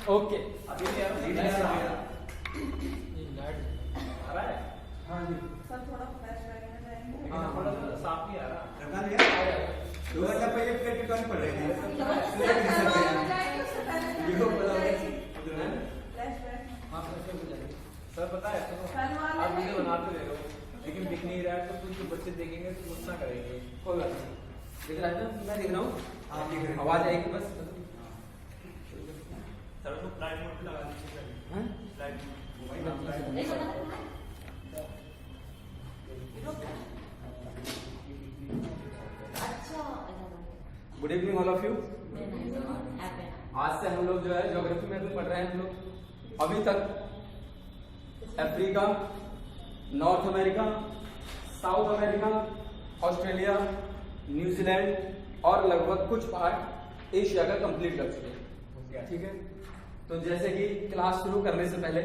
Okay अभी नहीं आ रहा है। हाँ जी सर थोड़ा फ्लैश बैक में जाएंगे। लेकिन थोड़ा सा साफ नहीं आ रहा। करना लिया 2 घंटा पहले प्लेट कौन पड़ रहे थे देखो पता है फ्लैश बैक हाँ फिर हो जाएगी सर पता है तो आप वीडियो बनाते रहे हो लेकिन दिख नहीं रहा है तो कुछ बच्चे देखेंगे तो गुस्सा करेंगे। कोई बात नहीं दिख रहा है ना मैं दिख रहा हूँ आप देख रहे हैं आवाज आएगी बस सर उसको फ्लाइट मोड पे लगा दीजिए। हाँ? Flight mode good evening all of you. आज से हम लोग जो है ज्योग्राफी में भी पढ़ रहे हैं हम लोग अभी तक Africa, north America, south America, Australia, New Zealand और लगभग कुछ पार्ट एशिया का कंप्लीट कर चुके हैं। ठीक है, तो जैसे कि क्लास शुरू करने से पहले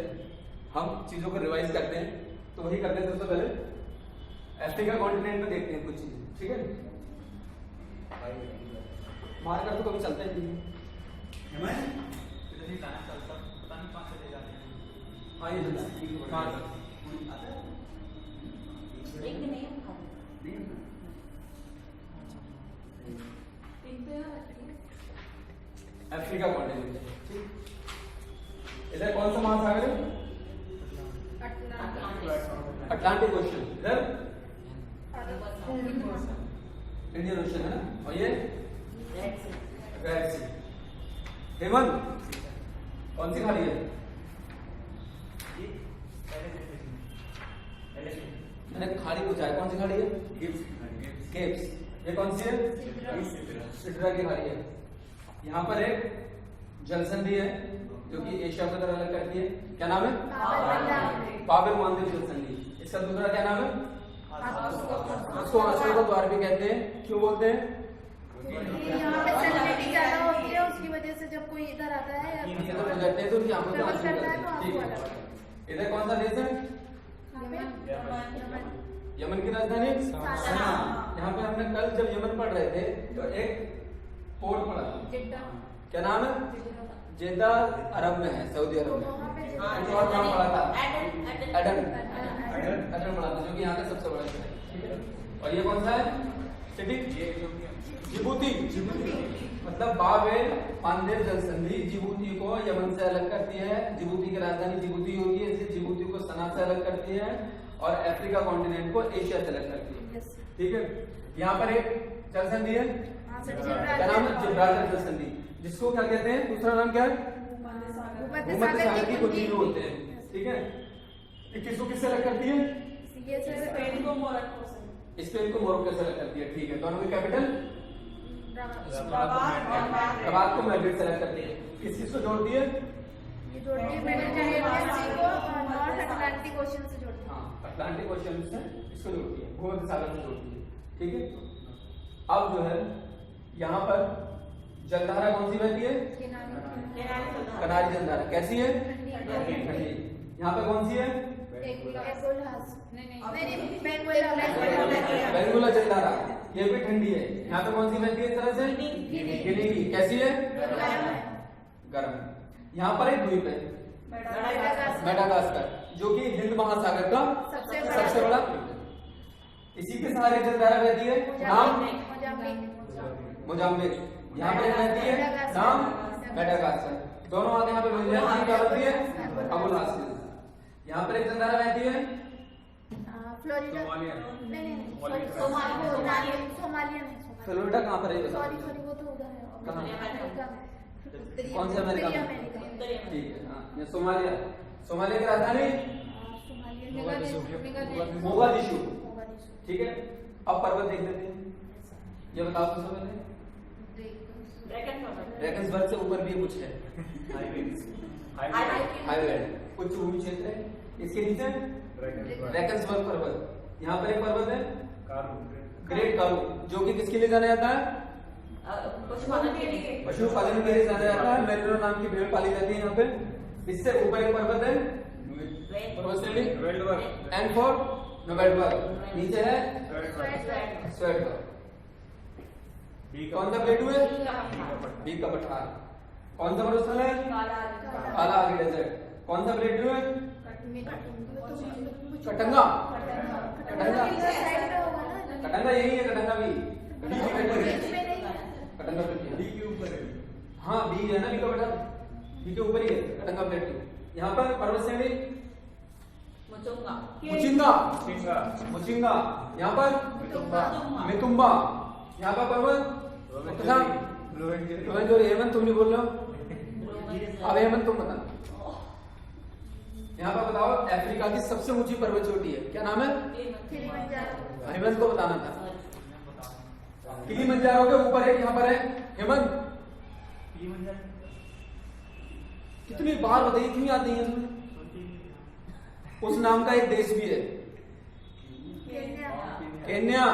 हम चीजों को रिवाइज करते हैं तो वही करते हैं। सबसे पहले अफ्रीका कॉन्टिनेंट में देखते हैं कुछ चीजें। ठीक है, मार्कर तो कभी चलता ही नहीं है। इधर ही लाना चलता पता नहीं कहाँ से ले जाते हैं। हाँ ये चलता मार्कर अफ्रीका कॉन्टिनेंट। ठीक, इधर कौन सा महासागर है? Atlantic ocean. इधर इंडियन ओशन है ना, और ये रेड सी। हेमंत कौन सी खाड़ी है? मैंने खाड़ी पूछा है, कौन सी खाड़ी है? केप्स। ये कौन सी है? सिड्रा की खाड़ी है। यहाँ पर एक जलसंधि है जो कि एशिया को तरह अलग करती है। क्या नाम है? बाबर मालदीव जलसंधि। इसका दूसरा क्या नाम है? उसको आंसू का द्वार भी कहते हैं। क्यों बोलते हैं? यहाँ पे सैलिनिटी ज्यादा होती है, उसकी वजह से जब कोई इधर आता है या इनके तो गुजरते हैं तो उनकी आंखों से आंसू करता है तो निकलते हैं। आंसू ठीक आता है, इधर कौन सा देश है? यमन की राजधानी सना। यहाँ पे हमने कल जब यमन पढ़ रहे थे तो एक पोर्ट पढ़ा था, क्या नाम है? जेद्दा अरब में है, सऊदी अरब में। कुछ और नाम पढ़ा था, एडन पढ़ा था, जो कि यहाँ का सबसे बड़ा शहर है। ठीक है, और ये कौन सा है सिटी? जिबूती। मतलब बाबेल मालदीव जलसंधि जिबूती को यमन से अलग करती है। जिबूती की राजधानी जिबूती होती है, इसलिए जिबूती को सना से अलग करती है और अफ्रीका कॉन्टिनेंट को एशिया से अलग करती है। ठीक है, यहाँ पर एक जलसंधि है, क्या नाम है? जिब्राल्टर जलसंधि, जिसको क्या कहते हैं? दूसरा नाम क्या है? भूमध्य सागर की कुंजी भी बोलते हैं। ठीक है, ये किसको किससे अलग करती है? स्पेन को मोरक्को से। स्पेन को मोरक्को से अलग करती है। ठीक है, दोनों की कैपिटल रबात को मैड्रिड से अलग करती है। किस किस को जोड़ती है? ये जोड़ती है मेडिटेरेनियन सी को और नॉर्थ अटलांटिक ओशन से जोड़ती है। हाँ, अटलांटिक ओशन से इसको जोड़ती है, भूमध्य सागर से जोड़ती है। ठीक है, अब जो है यहाँ पर जलधारा कौन सी बहती है? कनारी जलधारा। कैसी है? ठंडी। यहाँ पे कौन सी है? बेंगुला जलधारा, ये भी ठंडी है। यहाँ पे कौन सी बहती है? इस तरह से गिनी की। कैसी है? गर्म। यहाँ पर एक द्वीप है मेडागास्कर, जो कि हिंद महासागर का सबसे बड़ा द्वीप है। इसी के सहारे जलधारा बहती है, नाम मोजाम्बिक। यहाँ पर बहती है, नाम मेडागास्कर। दोनों आगे यहाँ पे मिल जाती है, क्या बनती है? अबुल हासिल। यहाँ पर एक जलधारा बहती है फ्लोरिडा। सोमालिया। नहीं, सोमालिया नहीं। फ्लोरिडा कहाँ पर है? सॉरी वो तो उधर है। कहाँ? अमेरिका में। कौन से अमेरिका में? उत्तरी अमेरिका। ठीक है, हाँ, ये सोमालिया। सोमालिया की राजधानी मोगादिशु। ठीक है, अब पर्वत देख लेते हैं। ये बताओ सबसे पहले ड्रैगन्सबर्ग से ऊपर भी कुछ है, हाईलैंड, कुछ भूमि क्षेत्र है। इसके नीचे ड्रैगन्सबर्ग पर्वत। यहाँ पर एक पर्वत है ग्रेट कारू, जो कि किसके लिए जाना जाता है? पशुपालन के लिए। पशुपालन के लिए जाना जाता है। मेरिनो नाम की भेड़ पाली जाती है यहाँ पे। इससे ऊपर एक पर्वत है पर्वत श्रेणी एंड फॉर नोवेल्बर्ग, नीचे है स्वेटबर्ग। कौन सा प्लेटू है? बी का पठार। कौन सा मरुस्थल है? काला आरी डेजर्ट। कौन सा प्लेट है? कटंगा। कटंगा कटंगा यही है, कटंगा भी कटंगा प्लेट बी के ऊपर है। हाँ बी है ना, बी का बेटा बी के ऊपर ही है कटंगा प्लेट। यहाँ पर पर्वत श्रेणी मुचिंगा। मुचिंगा। यहाँ पर मेतुम्बा। यहाँ पर पर्वत लोहेंजोरी। हेमंत तुम नहीं बोल रहे हो, अब हेमंत तुम बता। यहाँ पर बताओ अफ्रीका की सबसे ऊंची पर्वत चोटी है, क्या नाम है? हेमंत को बताना था। किलिमंजारो के ऊपर है, यहाँ पर है हेमंत। कितनी बार बताइए, क्यों आती है तुम्हें? उस नाम का एक देश भी है, केन्या।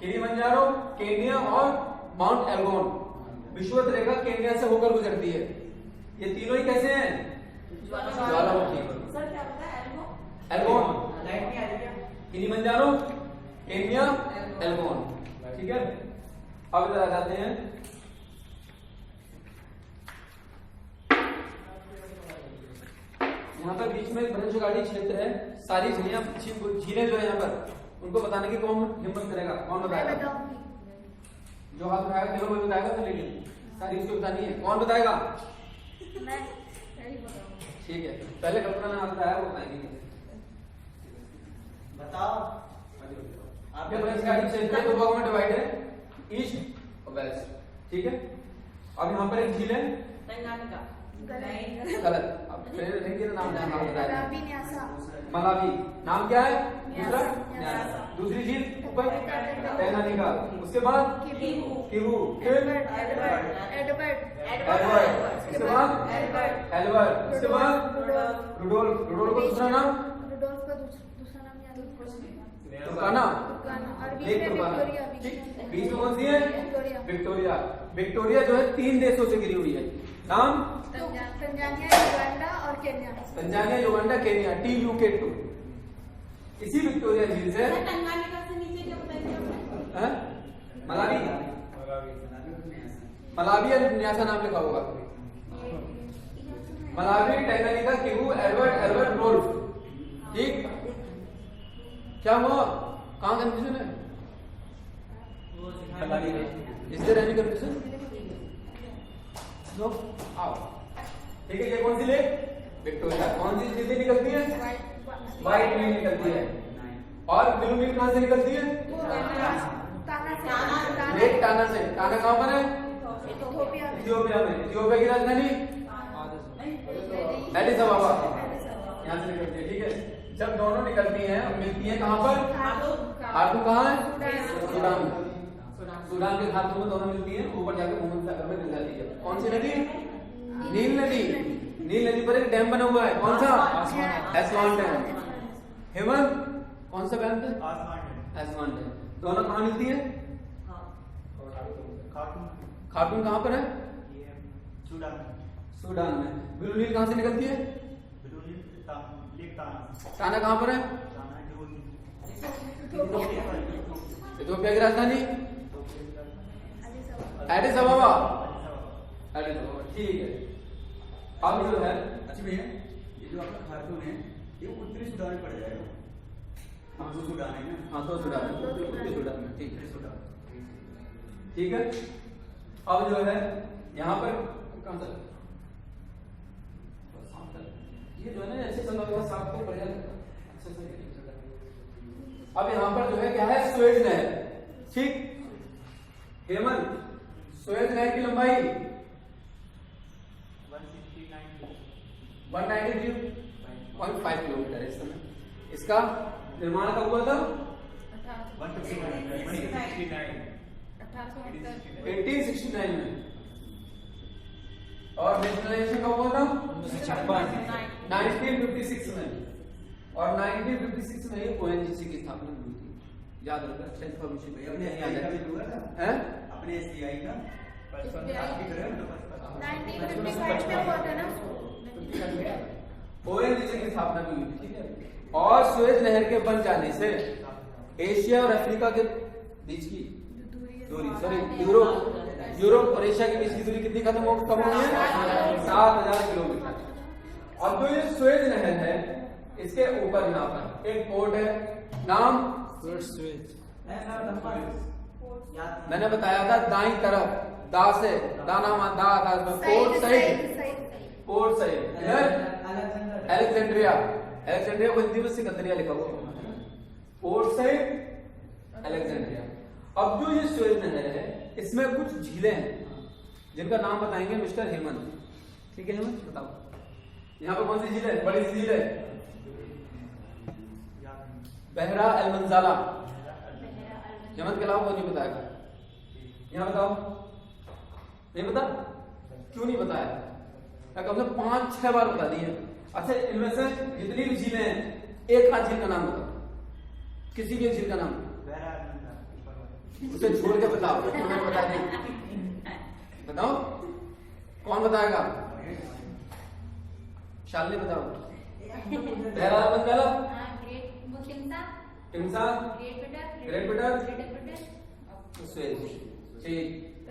किलिमंजारो, केन्या और माउंट एल्गोन विषुवत रेखा केन्या से होकर गुजरती है। ये तीनों ही कैसे हैं? ज्वालामुखी। सर क्या पता है? एल्गोन, लाइट नहीं आ रही क्या? Kilimanjaro, Kenya, Elgon. ठीक है, अब इधर आ जाते हैं। यहाँ पर बीच में बनशगाड़ी क्षेत्र है, सारी झीलें जो है यहाँ पर, उनको बताने की कौन हिम्मत करेगा? कौन बताएगा? जो हाथ उठाएगा केवल वही बताएगा, तो लेकिन सारी उसको बतानी है। कौन बताएगा? ठीक है, पहले कल्पना ने हाथ उठाया, वो बताएंगे। बताओ। आपके बनशगाड़ी क्षेत्र दो भागों में डिवाइड है, ईस्ट और वेस्ट। ठीक है, अब यहाँ पर एक झील है, गलत। अब फिर नाम मलावी। नाम क्या है? दूसरा न्यासा। दूसरी झील ऊपर टैंगानिका। उसके बाद किवू। फिर एडवर्ड। उसके बाद एल्बर्ट। उसके बाद रुडोल्फ। रुडोल्फ का दूसरा नाम तुर्काना। लेक तुर्काना। बीच में कौन सी है? विक्टोरिया। विक्टोरिया जो है 3 देशों से घिरी हुई है। नाम? तंजानिया, युगांडा और Kenya. Tanzania, Uganda, Kenya, TUK2। इसी विक्टोरिया झील से मलावी। मलावी या न्यासा नाम लिखा होगा। Malawi, Tanganyika, Kivu, Albert, Rudolf. ठीक, क्या हुआ? कहाँ कंफ्यूजन है? Is there any confusion? No, आओ। ठीक है, ये कौन सी लेक? विक्टोरिया। कौन सी झील निकलती है? व्हाइट नील निकलती है। और ब्लू नील कहां से निकलती है? लेक टाना से। टाना कहां पर है? इथियोपिया में। इथियोपिया की राजधानी एडिस अबाबा, यहाँ से निकलती है। ठीक है, जब दोनों निकलती हैं मिलती हैं कहां पर? खार्तूम कहां है? सूडान में। सूडान के खार्तूम में दोनों मिलती हैं, ऊपर जाकर मोहम्मद सागर में मिल जाती है। कौन सी नदी? नील नदी। नील नदी पर एक डैम बना हुआ है, कौन सा? एस्वान डैम। हेमंत, कौन सा डैम है? एस्वान डैम। दोनों कहाँ मिलती है? खार्तूम कहाँ पर है? सूडान में। ब्लू नील कहाँ से निकलती है? टाना कहाँ पर है? इथियोपिया की राजधानी एडिस अबाबा। एडिस अबाबा, ठीक है। अब जो है, अच्छा भैया, ये जो आपका खार्तूम है, ये उत्तरी सूडान में पड़ जाएगा। हाँ, तो सूडान है ना? हाँ, तो सूडान है, उत्तरी सूडान में। ठीक है, सूडान। ठीक है। अब जो है यहाँ पर कौन सा ये जो है ना ऐसे चला हुआ साफ को बढ़िया अच्छे से। अब यहाँ पर जो है क्या है? स्वेज नहर। ठीक, हेमंत, स्वेज नहर की लंबाई 193.5 किलोमीटर है इस समय। इसका निर्माण कब हुआ था? 1869 में। और नेशनलाइजेशन कब हुआ था? 1956 में। और 1956 में ही ONGC की स्थापना हुई थी। याद रखना, अच्छा इन्फॉर्मेशन अपने SBI का भी हुआ था? हैं? अपने SBI का 1955 में हुआ था ना? ONGC की स्थापना भी हुई थी। ठीक है, और सुएज नहर के बन जाने से एशिया और अफ्रीका के बीच की दूरी, सॉरी, यूरोप यूरोप और एशिया के बीच की दूरी कितनी कम हो गई है? 7,000 किलोमीटर। अब जो ये स्वेज नहर है, इसके ऊपर यहाँ पर एक पोर्ट है, नाम मैंने बताया था दाई तरफ, दा से दाना दा था, port side, port side Alexandria, Alexandria को हिंदी में सिकंदरिया लिखा हुआ, पोर्ट साइड अलेक्जेंड्रिया। अब जो ये स्वेज नहर है, इसमें कुछ झीलें हैं जिनका नाम बताएंगे मिस्टर हेमंत। ठीक है हेमंत, बताओ यहाँ पर कौन सी झील है? बड़ी झील है बहरा अल मंजाला। हेमंत के अलावा वो नहीं बताएगा। यहाँ बताओ, नहीं बता? क्यों नहीं बताया? कम से 5-6 बार बता दिए। अच्छा, इनमें से जितनी भी झीलें हैं, एक आध झील का नाम बताओ, किसी भी झील का नाम उसे छोड़ के बताओ, तुम्हें बता दें। बताओ कौन बताएगा? शालिनी बताओ। बहरा al Manzala, Timsah, Great bitter, Suez. ठीक,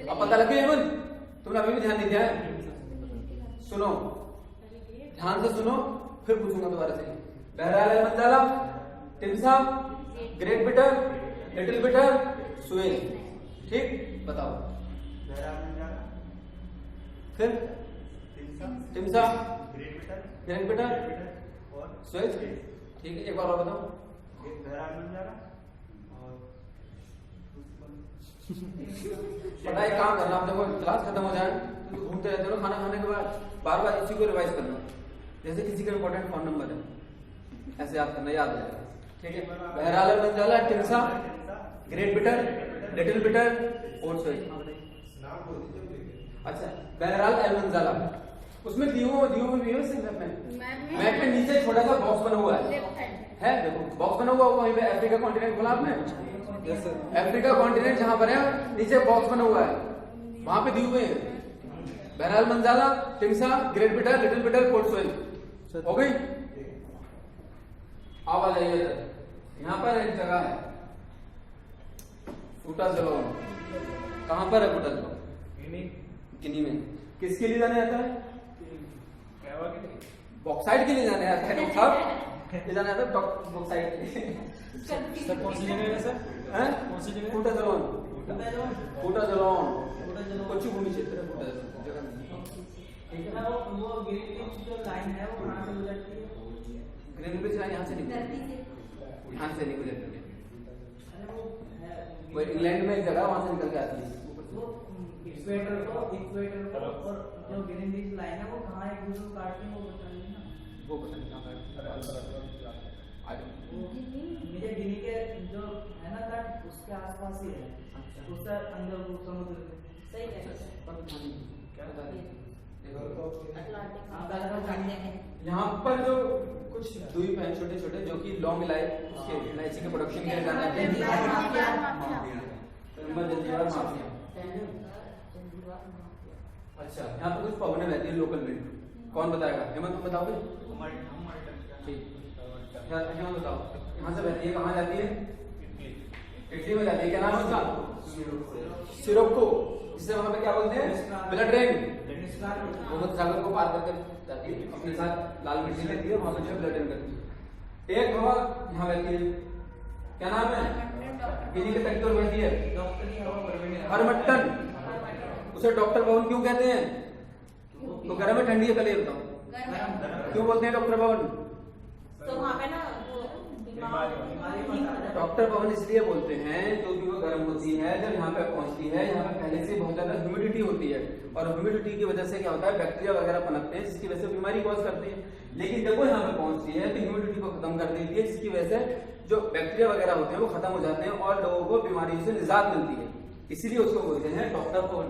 अब पता लग गया हेमंत? तुमने अभी भी ध्यान नहीं दिया है? सुनो, ध्यान से सुनो, फिर पूछूंगा दोबारा से। Bahr al Manzala, Timsah, Great Bitter, Little Bitter, Suez. ठीक, बताओ। फिर टिम्सा, ग्रेट बिटर, स्वेज। ठीक है, एक बार और बताओ। बड़ा एक काम करना, आप देखो क्लास खत्म हो जाए तो घूमते रहते हो, खाना खाने के बाद बार बार इसी को रिवाइज करना। जैसे किसी का इंपॉर्टेंट फोन नंबर है, ऐसे याद करना, याद आ जाएगा। ठीक है, बहरा al Manzala, Timsah, Great Bitter, Little bitter और स्वेज। अच्छा, बहरहाल अल मंजाला, उसमें दीवों भी है सिंगल में, मैप के नीचे छोटा सा बॉक्स बना हुआ है, देखो बॉक्स बना हुआ, वहीं पे अफ्रीका कॉन्टिनेंट बोला आपने, अफ्रीका कॉन्टिनेंट जहां पर है, नीचे बॉक्स बना हुआ है, वहां पे दिए हुए हैं Bahr al Manzala, Timsah, Great Bitter, Little Bitter, Port Suez. हो गई? अब आ जाइए, यहाँ पर एक जगह है फूटा जलोन। कहां पर है फूटा जलोन? गिनी में। किसके लिए जाने जाता है? बॉक्साइट के लिए जाने जाता है साहब, ये जाने जाता है बॉक्साइट के लिए। कौन सी जगह है सर? हैं? कौन सी जगह? फूटा जलोन, फूटा जलोन कुछ भूमि क्षेत्र है, फूटा जगह नहीं। ठीक है, वो ग्रीन जो लाइन है वो कहां से गुजरती है? ग्रीनविच लाइन यहाँ से निकलती है, यहाँ से नहीं गुजरती है, वो इंग्लैंड में एक जगह वहां से निकल के आती है। इक्वेटर को और जो ग्रीनविच लाइन है वो कहां एक दूसरे को काटती है वो बताइए ना। वो पता नहीं कहाँ पर मुझे गिनी के जो है ना तट उसके आसपास ही है, उसका अंदर वो समुद्र में। सही है। यहाँ पर जो कुछ द्वीप हैं छोटे छोटे, जो कि लॉन्ग लाइफ उसके इलायची के प्रोडक्शन के लिए जाते हैं। अच्छा, यहाँ पर कुछ पवने रहती है लोकल विंड, कौन बताएगा? हेमंत तुम बताओगे? ठीक, हेमंत बताओ, यहाँ से बहती है, कहाँ जाती है? इटली में जाती है। क्या नाम है उसका? सिरोक्को, जिसे वहां पे क्या बोलते हैं? Blood rain. भूमध्य सागर को पार करके जाती है, अपने साथ लाल मिट्टी लेती है, वहां पे जो ब्लड रेन करती है। एक हवा यहाँ बहती है, क्या नाम है? गिनी के तट पर बहती है, हरमट्टन। उसे डॉक्टर भवन क्यों कहते हैं? तो गर्म है ठंडी है? पहले बताओ क्यों बोलते हैं डॉक्टर भवन? तो वहाँ पे ना डॉक्टर भवन इसलिए बोलते हैं क्योंकि वो गर्म होती है, जब यहाँ पे पहुंचती है, यहाँ पे पहले से बहुत ज्यादा ह्यूमिडिटी होती है, और ह्यूमिडिटी की वजह से क्या होता है, बैक्टीरिया वगैरह पनपते हैं, जिसकी वजह से बीमारी कॉज करती है। लेकिन जब वो यहाँ पे पहुंचती है तो ह्यूमिडिटी को खत्म कर देती है, जिसकी वजह से जो बैक्टीरिया वगैरह होते हैं वो खत्म हो जाते हैं और लोगों को बीमारी से निजात मिलती है, इसीलिए उसको बोलते हैं डॉक्टर भवन।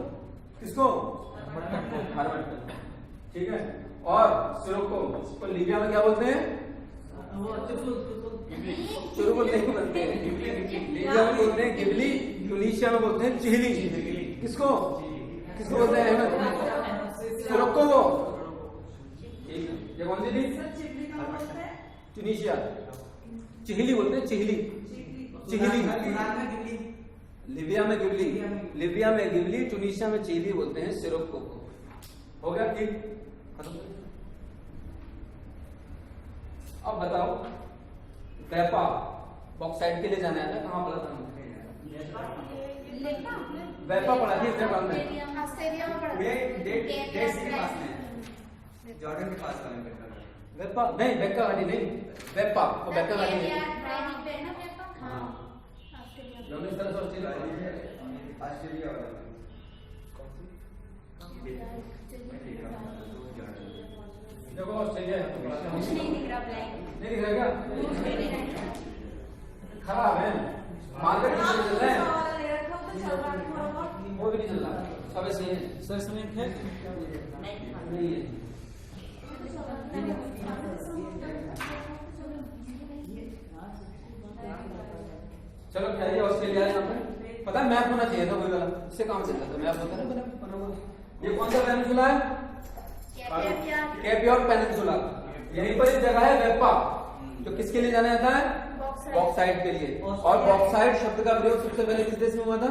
किसको? हरमट्टन। ठीक है, और सिरोक्को को लीबिया में क्या बोलते हैं? चुरुकुल नहीं बोलते हैं, लीबिया में बोलते हैं गिबली, ट्यूनीशिया में बोलते हैं चिहली। किसको किसको बोलते हैं? सिरोक्को को। ये कौन सी थी? ट्यूनीशिया। चिहली बोलते हैं, चिहली, चिहली। लीबिया में गिबली, ट्यूनीशिया में चीली बोलते हैं सिरोप कोको। हो गया ठीक। अब बताओ वेपा बॉक्साइट के लिए जाना है ना, कहाँ पढ़ा था हमने? वेपा पढ़ा थी इसके बाद में ऑस्ट्रेलिया में पढ़ा ये डेट के पास में है, जॉर्डन के पास वाले बेटा। वेपा नहीं, बेक्का घाटी नहीं, वेपा वो बेक्का घाटी नहीं। हाँ दोनों इस तरह से ऑस्ट्रेलिया ऑस्ट्रेलिया वाला देखो ऑस्ट्रेलिया है तो कुछ नहीं दिख रहा ब्लैक। नहीं दिख रहा क्या? खराब है, मार्केट में चल रहा है, वो भी नहीं चल रहा, सब ऐसे ही है। सर इसमें है नहीं है। चलो खैर ये ऑस्ट्रेलिया है, यहाँ पे पता है मैप होना चाहिए था वही वाला, इससे काम चलता था, मैप होता है ना बना हुआ। ये कौन सा पेनिनसुला है? Cap York peninsula. यहीं पर एक जगह है वेपा, जो किसके लिए जाना जाता है? बॉक्साइट के लिए। और बॉक्साइट शब्द का प्रयोग सबसे पहले किस देश में हुआ था?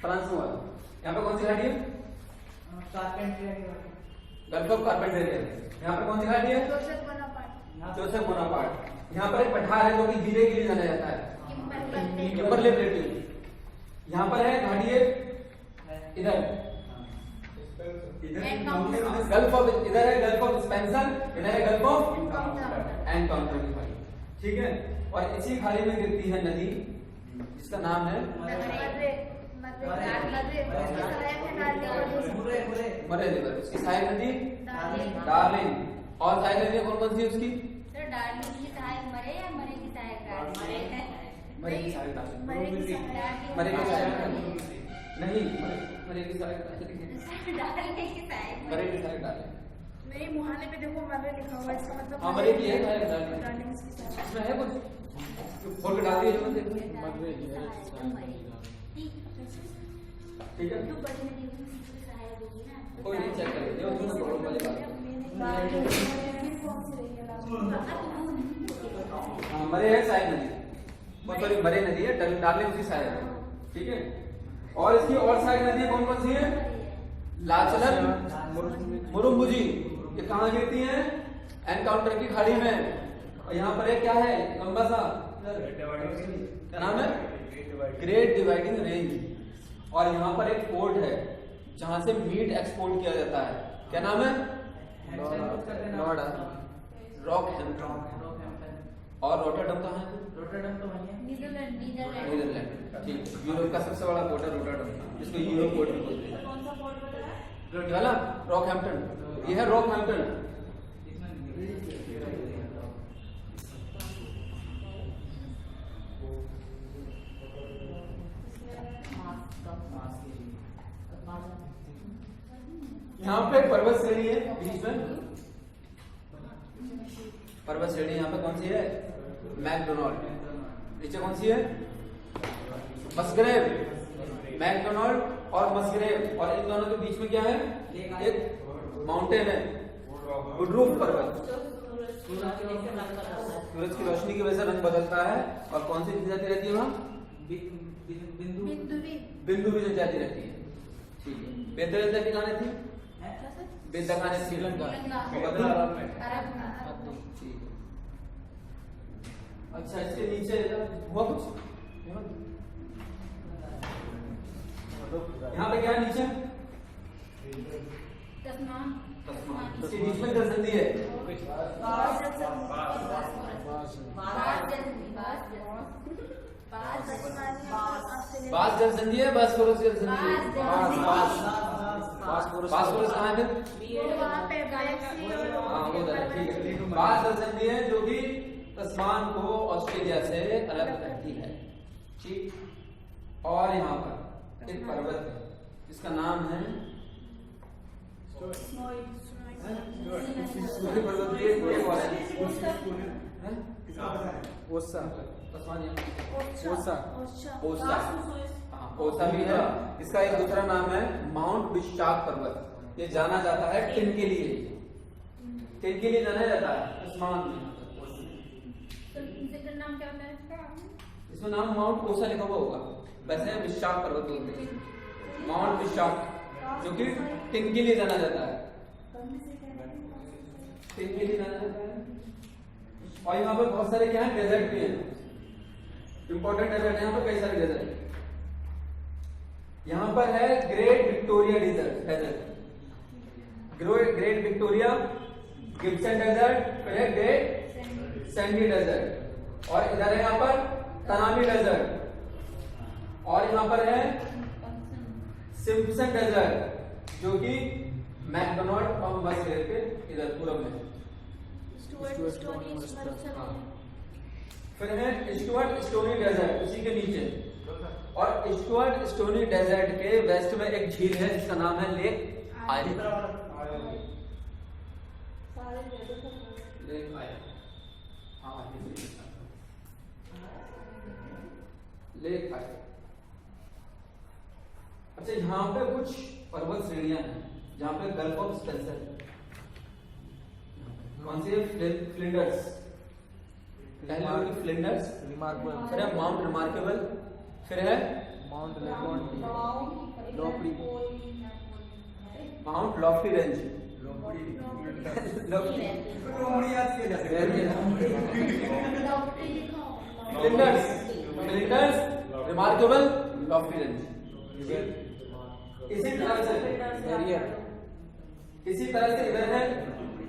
फ्रांस में हुआ। यहाँ पे कौन सी घाटी है? Gulf of Carpentaria. यहाँ पे कौन सी घाटी है? Joseph Bonaparte. यहाँ पर एक पठार है जो कि हीरे के लिए जाना जाता है, किम्बरले प्लेट्यू। यहाँ पर है घाटी है इधर गल्फ ऑफ, इधर है गल्फ ऑफ स्पेंसर, इधर है गल्फ ऑफ एनकाउंटर की खाड़ी। ठीक है, और इसी खाड़ी में गिरती है नदी जिसका नाम है मरे रिवर। उसकी सहायक नदी डार्लिंग। और सहायक नदी कौन कौन सी है उसकी? मरे की सहायक डार्लिंग नहीं, मरे की सहायक डार्लिंग। मेरे मुहाने पे देखो मर्रे लिखा हुआ है, इसका मतलब हाँ मरे की है सहायक डार्लिंग। डार्लिंग इसकी सहायक। इसमें है कुछ खोल के डाल दिए ठीक है, कोई नहीं, चेक करेंगे मरे है सहायक नदी, सॉरी मरे नदी है, डार्लिंग उसकी सहायक है। ठीक है, और इसकी और सहायक नदी कौन कौन सी है? लाचलन, मुरुम्बुजी। ये कहाँ गिरती है? एनकाउंटर की खाड़ी में। और यहाँ पर एक क्या है लंबा सा, क्या नाम है? Great dividing range. और यहाँ पर एक पोर्ट है जहां से मीट एक्सपोर्ट किया जाता है, क्या नाम है? नोएडा, रॉकहैम्पटन। और रोटरडम कहाँ है? रोटरडम तो वहीं है, नीदरलैंड। ठीक, यूरोप का सबसे बड़ा पोर्ट है रोटरडम, जिसको यूरोप पोर्ट भी बोलते हैं। वाला रॉकहैम्पटन, ये है रॉकहैम्पटन। यहाँ पे पर्वत श्रेणी है बीच में, पर्वत श्रेणी यहाँ पे कौन सी है? मैकडोनाल्ड। नीचे कौन सी है? मस्ग्रेव। मैकडोनाल्ड और मस्ग्रेव, और इन दोनों के बीच में क्या है? एक माउंटेन है, वुडरूफ पर्वत। सूरज की रोशनी की वजह से रंग बदलता है। और कौन सी जनजाति रहती है वहाँ? बिंदु भी जनजाति रहती है। ठीक है, बेहतर जनजाति कहाँ रहती है? बेदका ने श्रीलंका। अच्छा, इसके नीचे हुआ कुछ? यहाँ पे क्या है नीचे? इसके बीच में जलसंधि है। बास जलसंधि है, बास्फोरस जलसंधि है। बास्फोरस कहाँ है? हाँ वो ठीक है। बास जलसंधि है जो कि तस्मान को ऑस्ट्रेलिया से अलग करती है। ठीक, और यहाँ पर एक पर्वत है जिसका नाम है ओसा भी है। इसका एक दूसरा नाम है माउंट बिशाक पर्वत। ये जाना जाता है टिन के लिए, टिन के लिए जाना जाता है आसमान में। इसमें नाम माउंट ओसा लिखा हुआ होगा, वैसे विशाख पर्वत बोलते हैं, माउंट विशाख, जो कि टिन के लिए जाना जाता है, टिन के लिए जाना जाता है। और यहाँ पर बहुत सारे क्या है, डेजर्ट भी हैं, इंपॉर्टेंट डेजर्ट है यहाँ पर, कई सारे डेजर्ट। यहाँ पर है great Victoria desert, great Victoria, Gibson desert, फिर है ग्रेट सैंडी डेजर्ट, और इधर है यहाँ पर तनामी डेजर्ट, और यहाँ पर है सिम्पसन डेजर्ट, जो कि मैकडोनाल्ड और मस्केर के इधर पूरब में। फिर है स्टुअर्ट स्टोनी डेजर्ट उसी के नीचे, और स्टुअर्ट स्टोनी डेजर्ट के वेस्ट में एक झील है जिसका नाम है लेक आयरी। लेक आयरी, हाँ लेक आयरी। अच्छा, यहाँ पे कुछ पर्वत श्रेणियां हैं जहाँ पे गल्फ ऑफ स्पेंसर, कौन सी है, फ्लिंडर्स, पहले होगी फ्लिंडर्स, फिर है माउंट रिमार्केबल, फिर है mount Lofty, mount Lofty range, Flinders, remarkable, Lofty range. इसी तरह से इधर है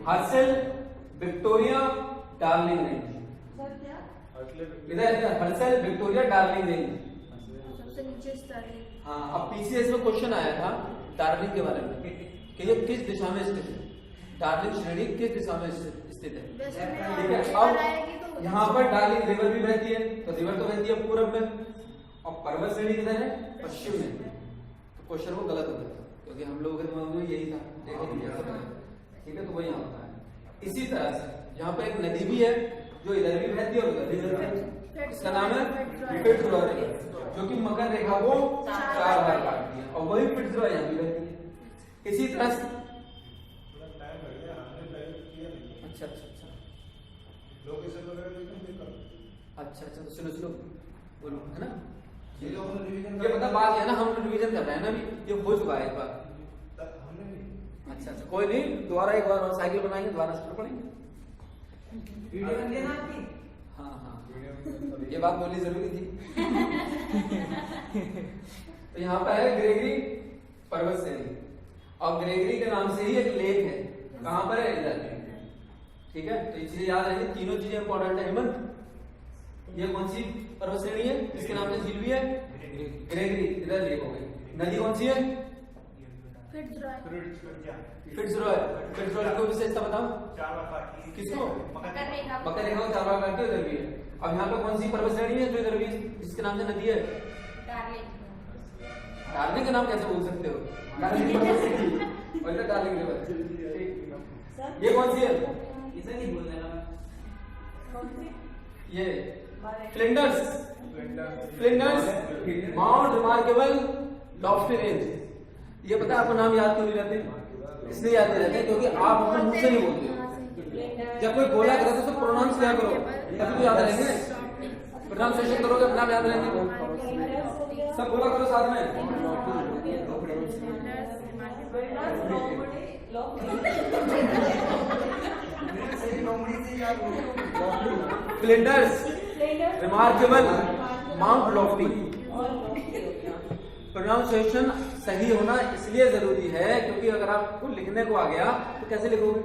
हर्सल, विक्टोरिया, डार्लिंग रेंज, इधर हर्सल, विक्टोरिया, डार्लिंग रेंज, सबसे नीचे स्टार्टिंग। हाँ, अब पीसीएस में क्वेश्चन आया था डार्लिंग के बारे में कि ये किस दिशा में स्थित है, डार्लिंग श्रेणी किस दिशा में स्थित है, ठीक है। अब यहाँ पर डार्लिंग रिवर भी बहती है, तो रिवर तो बहती है पूरब में, और पर्वत श्रेणी किधर है, पश्चिम में, तो क्वेश्चन वो गलत हो गया क्योंकि हम लोगों के दिमाग में यही था, ठीक है, तो वही यहाँ होता है। इसी तरह से यहाँ पर एक नदी भी है जो इधर भी बहती है और उधर भी बहती है, इसका नाम है फिट्जरॉय रिवर, जो कि मकर रेखा को 4 बार काटती है, और वही फिट्जरॉय यहाँ भी बहती है। इसी तरह से अच्छा, तो सुनो बोलो, है ना, ये पता बात है ना, हम रिवीजन कर रहे हैं ना, अभी ये हो चुका है एक बार। अच्छा, कोई नहीं, दोबारा एक बार और साइकिल बनाएंगे, दोबारा स्टार्ट पढ़ेंगे। हाँ, ये बात बोलनी जरूरी थी। तो यहाँ पर है ग्रेगरी पर्वत श्रेणी, और ग्रेगरी के नाम से ही एक लेक है, कहाँ पर है, इधर, ठीक है। तो इसलिए याद रखिए, तीनों चीजें इंपॉर्टेंट है। हेमंत, ये कौन सी पर्वत श्रेणी है, इसके नाम से झील भी है, ग्रेगरी, इधर लेक हो गई। नदी कौन सी है, फिट्जरॉय को विशेषता बताओ, किसको, मकर रेखा को 4 बार काटती है, इधर भी है। अब यहाँ पे कौन सी पर्वत श्रेणी है जो इधर भी इसके नाम से नदी है, डार्लिंग का नाम कैसे बोल सकते हो, डार्लिंग रिवर। ये कौन सी है, इसे नहीं बोलने लगा, ये Flinders, mount remarkable, Lofty range. ये पता है आपको नाम याद क्यों नहीं रहते, इसलिए याद नहीं रहते क्योंकि आप अपने मुंह से नहीं बोलते, जब कोई बोला करो तो उसको प्रोनाउंस क्या करो, तभी तो याद रहेंगे, प्रोनाउंसिएशन करोगे नाम याद रहेंगे, सब बोला करो साथ में। Flinders, remarkable, mount Lofty. Pronunciation सही होना इसलिए जरूरी है क्योंकि अगर आपको लिखने को आ गया तो कैसे लिखोगे,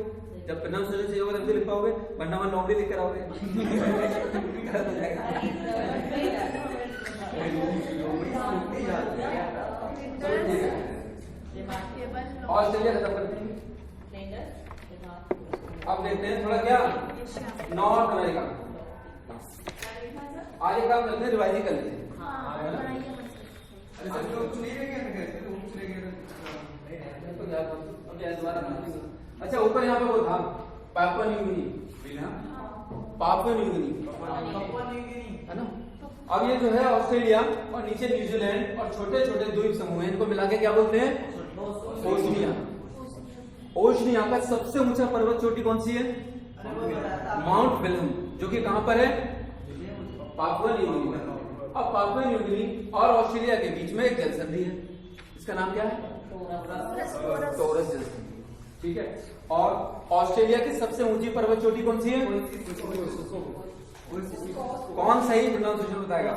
जब प्रोनाउंसिएशन सही होगा तभी लिख पाओगे, वरना मैं लॉन्ग लिख कर आओगे। ऑस्ट्रेलिया खत्म करते हैं, अब देखते हैं थोड़ा क्या नॉर्थ अमेरिका। आगे काम करते हैं, रिवाइज कर लेते हैं। अच्छा, ऊपर यहाँ पे वो था Papua New Guinea, Papua New Guinea है ना। अब ये जो है ऑस्ट्रेलिया और नीचे न्यूजीलैंड और छोटे छोटे द्वीप समूह हैं, इनको मिला के क्या बोलते हैं, ओशनिया। ओशनिया का सबसे ऊंचा पर्वत चोटी कौन सी है, माउंट विल्हम, जो कि कहां पर है, पापुआ न्यू गिनी। अब पापुआ न्यू गिनी और ऑस्ट्रेलिया के बीच में एक जल संधि है, इसका नाम क्या है? टोरस जल संधि। ठीक है, और ऑस्ट्रेलिया की सबसे ऊंची पर्वत चोटी कौन सी है? कौन सही प्रोनाउंसिएशन बताएगा?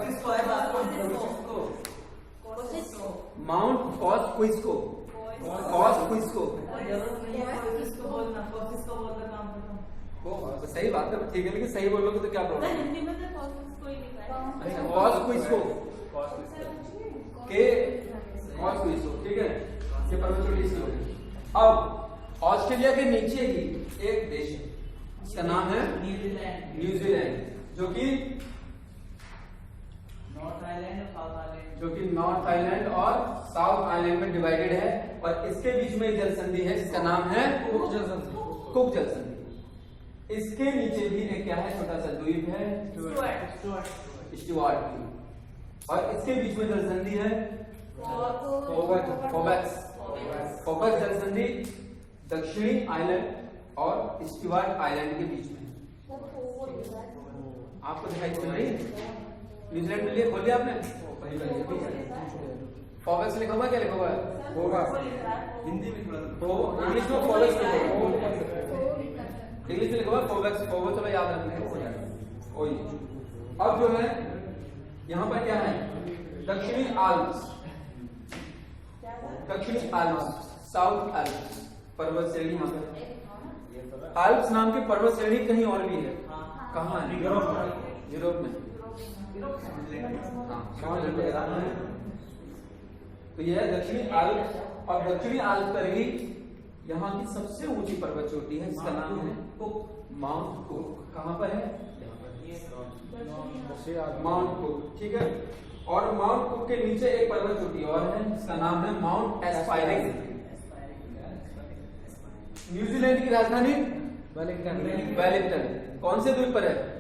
माउंट कॉस्क्विस्को। कॉस्क्विस्को तो सही बात है, ठीक है, लेकिन सही बोलोगे तो क्या प्रॉब्लम? हिंदी में तो कॉस्क्विस्को ही लिखा है। कॉस्क्विस्को के कॉस्क्विस्को, ठीक है, ये पर्वत चोटी इसकी होगी। अब ऑस्ट्रेलिया के नीचे ही एक देश है, इसका नाम है न्यूजीलैंड, जो कि नॉर्थ आइलैंड और साउथ आइलैंड, जो कि नॉर्थ आइलैंड और साउथ आइलैंड में डिवाइडेड है, और इसके बीच में एक जल संधि है जिसका नाम है कुक जल संधि। कुक जल संधि। इसके नीचे भी एक क्या है, छोटा सा द्वीप है, स्टुअर्ट द्वीप, और इसके बीच में जल संधि है फोबेक्स जल संधि दक्षिणी आइलैंड और स्टुअर्ट आइलैंड के बीच में। आपको दिखाई दे रही है? न्यूजीलैंड में लिए खोल लिया आपने? फोबेक्स लिखा हुआ, क्या लिखा हुआ है? हिंदी में थोड़ा तो इंग्लिश में फोबेक्स लिखा हुआ है, इंग्लिश में लिखा हुआ फोबेक्स। फोबेक्स थोड़ा याद रखने को हो जाएगा। वही अब जो है यहाँ पर क्या है, दक्षिणी आल्प्स, दक्षिणी आल्प्स, साउथ आल्प्स पर्वत श्रेणी यहाँ पर। आल्प्स नाम की पर्वत श्रेणी कहीं और भी है, कहाँ है? यूरोप में। तो यह है दक्षिणी आल्प्स, और दक्षिणी आल्प्स पर ही यहाँ की सबसे ऊंची पर्वत चोटी है जिसका नाम है कुक, माउंट कुक। कहाँ पर है? माउंट कुक, ठीक है। और माउंट कुक के नीचे एक पर्वत चोटी और है जिसका नाम है माउंट एस्पायरिंग। न्यूजीलैंड की राजधानी वेलिंगटन। कौन से द्वीप पर है?